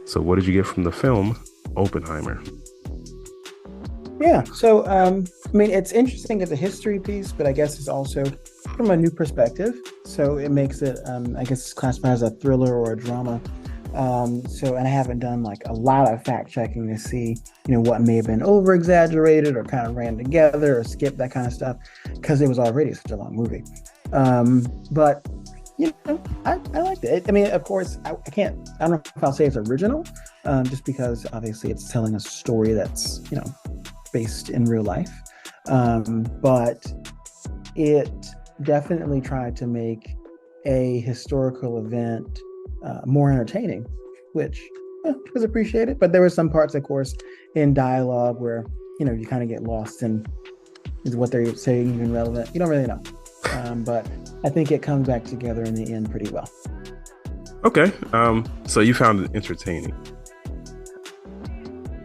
So, what did you get from the film Oppenheimer? Yeah. It's interesting as a history piece, but I guess it's also from a new perspective. So it makes it, I guess, it's classified as a thriller or a drama. And I haven't done like a lot of fact checking to see, what may have been over exaggerated or kind of ran together or skipped that kind of stuff because it was already such a long movie. But I liked it. I mean, of course, I don't know if I'll say it's original, just because obviously it's telling a story that's, based in real life. But it definitely tried to make a historical event more entertaining, which was appreciated. But there were some parts, of course, in dialogue where, you kind of get lost in is what they're saying even relevant. You don't really know. But I think it comes back together in the end pretty well. Okay. So you found it entertaining.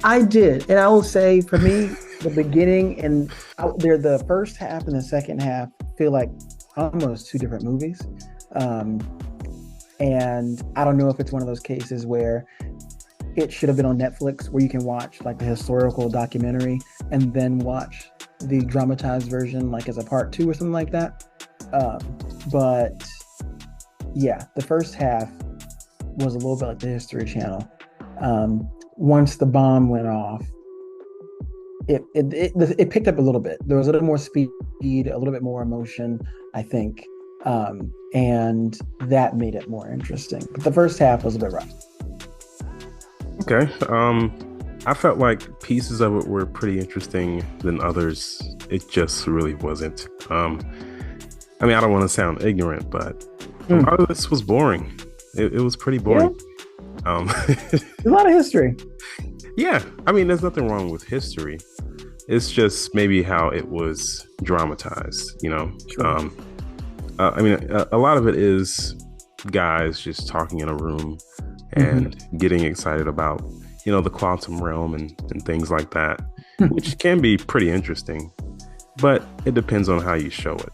I did, and I will say for me, the beginning and the first half and the second half feel like almost two different movies. And I don't know if it's one of those cases where it should have been on Netflix, where you can watch like the historical documentary and then watch the dramatized version, like as a part two or something like that. But yeah, the first half was a little bit like the History Channel. Once the bomb went off, it picked up a little bit. There was a little more speed, a little bit more emotion, I think, and that made it more interesting. But the first half was a bit rough. Okay. I felt like pieces of it were pretty interesting than others. It just really wasn't. I mean, I don't want to sound ignorant, but a lot of this was boring. It was pretty Yeah, boring. Um, a lot of history. yeah, I mean, there's nothing wrong with history. It's just maybe how it was dramatized, you know. Sure. I mean, a lot of it is guys just talking in a room Hmm. and getting excited about, the quantum realm and things like that, which can be pretty interesting, but it depends on how you show it.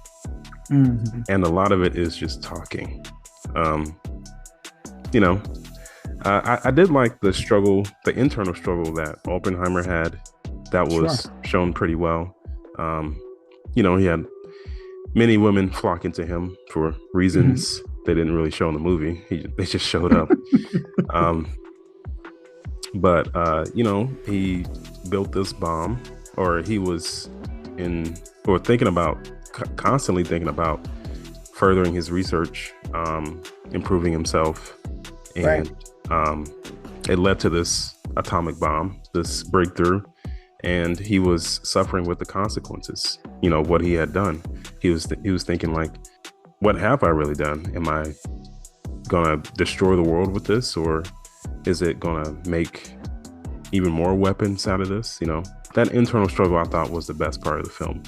Hmm. And a lot of it is just talking. Um, you know, I did like the internal struggle that Oppenheimer had. That Sure. was shown pretty well. Um, he had many women flocking to him for Hmm. reasons they didn't really show in the movie. They just showed up. Um, but he built this bomb, or he was in, or thinking about, constantly thinking about furthering his research, improving himself, Right. and um, it led to this atomic bomb, this breakthrough, and he was suffering with the consequences. What he had done. He was thinking like, what have I really done? Am I gonna destroy the world with this, or is it gonna make even more weapons out of this? That internal struggle I thought was the best part of the film.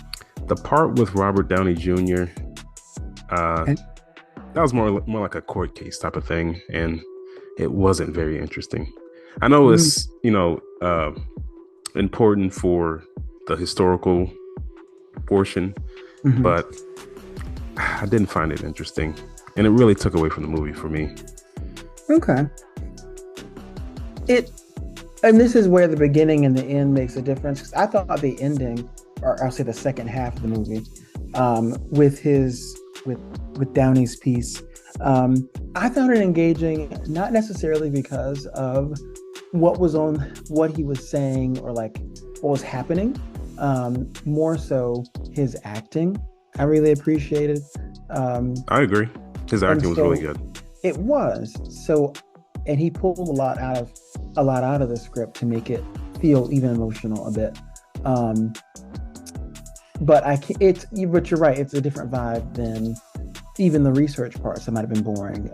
The part with Robert Downey Jr. Uh, Okay. that was more like a court case type of thing, and it wasn't very interesting. I know it's important for the historical portion, Mm-hmm. but I didn't find it interesting, and it really took away from the movie for me. Okay. It and this is where the beginning and the end makes a difference, because I thought the ending, or I'll say the second half of the movie, with his with Downey's piece, I found it engaging, not necessarily because of what he was saying or like what was happening, more so his acting. I really appreciated, um, I agree. His and acting was really so good. it was so, and he pulled a lot out of the script to make it feel even emotional a bit. Um, but I can, it's but you're right, it's a different vibe than even the research parts that might have been boring,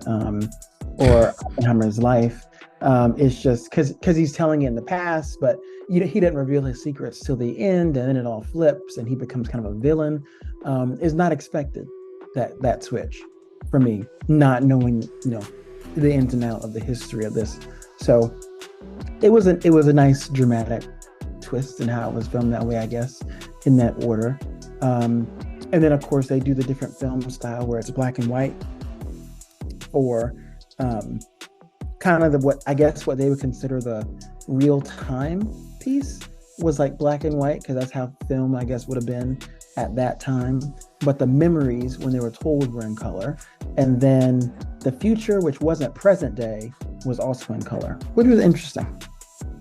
or Oppenheimer's life. It's just because he's telling it in the past, but he didn't reveal his secrets till the end, and then it all flips, and he becomes kind of a villain. Is not expected, that switch for me, not knowing the ins and out of the history of this. So it was a nice dramatic twist in how it was filmed that way, I guess, in that order. Um, and then of course they do the different film style where it's black and white for um, kind of what they would consider the real time piece was like black and white, because that's how film, I guess, would have been at that time. But the memories, when they were told, were in color. And then the future, which wasn't present day, was also in color, which was interesting.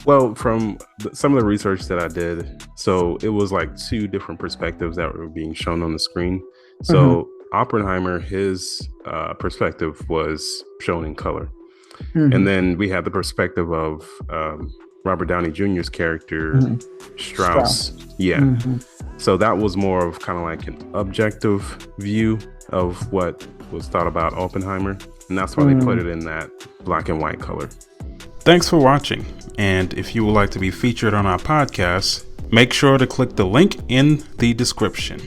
Well, from some of the research that I did, so it was like two different perspectives that were being shown on the screen. So Oppenheimer, his perspective was shown in color. And then we had the perspective of Robert Downey Jr.'s character, Strauss. Yeah. So that was more of kind of like an objective view of what was thought about Oppenheimer. And that's why they put it in that black and white color. Thanks for watching. And if you would like to be featured on our podcast, make sure to click the link in the description.